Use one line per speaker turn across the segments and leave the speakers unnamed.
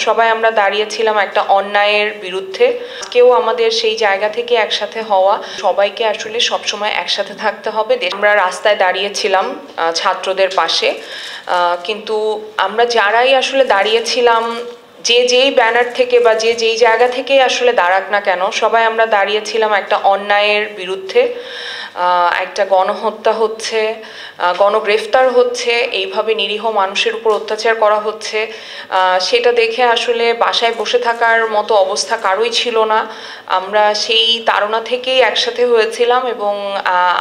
সবাই আমরা দাঁড়িয়েছিলাম একটা অন্যায়ের বিরুদ্ধে। কেউ আমাদের সেই জায়গা থেকে একসাথে হওয়া, সবাইকে আসলে সবসময় একসাথে থাকতে হবে। আমরা রাস্তায় দাঁড়িয়েছিলাম ছাত্রদের পাশে, কিন্তু আমরা যারাই আসলে দাঁড়িয়েছিলাম, যে যেই ব্যানার থেকে বা যে যেই জায়গা থেকে আসলে দাঁড়াক না কেন, সবাই আমরা দাঁড়িয়েছিলাম একটা অন্যায়ের বিরুদ্ধে। একটা গণহত্যা হচ্ছে, গণগ্রেফতার হচ্ছে, এইভাবে নিরীহ মানুষের উপর অত্যাচার করা হচ্ছে, সেটা দেখে আসলে বাসায় বসে থাকার মতো অবস্থা কারোই ছিল না। আমরা সেই তাড়না থেকেই একসাথে হয়েছিলাম এবং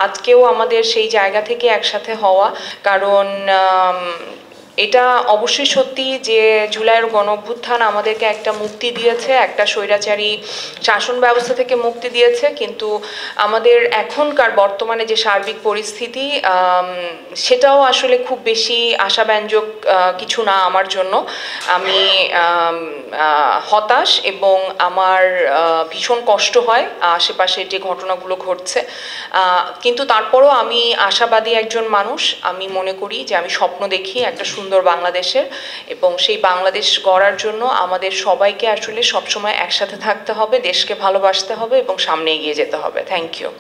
আজকেও আমাদের সেই জায়গা থেকে একসাথে হওয়া। কারণ এটা অবশ্যই সত্যি যে জুলাইয়ের গণঅভ্যুত্থান আমাদেরকে একটা মুক্তি দিয়েছে, একটা স্বৈরাচারী শাসন ব্যবস্থা থেকে মুক্তি দিয়েছে, কিন্তু আমাদের এখনকার বর্তমানে যে সার্বিক পরিস্থিতি, সেটাও আসলে খুব বেশি আশাব্যঞ্জক কিছু না আমার জন্য। আমি হতাশ এবং আমার ভীষণ কষ্ট হয় আশেপাশে যে ঘটনাগুলো ঘটছে, কিন্তু তারপরও আমি আশাবাদী একজন মানুষ। আমি মনে করি যে আমি স্বপ্ন দেখি একটা সুন্দর বাংলাদেশের, এবং সেই বাংলাদেশ গড়ার জন্য আমাদের সবাইকে আসলে সবসময় একসাথে থাকতে হবে, দেশকে ভালোবাসতে হবে এবং সামনে এগিয়ে যেতে হবে। Thank you.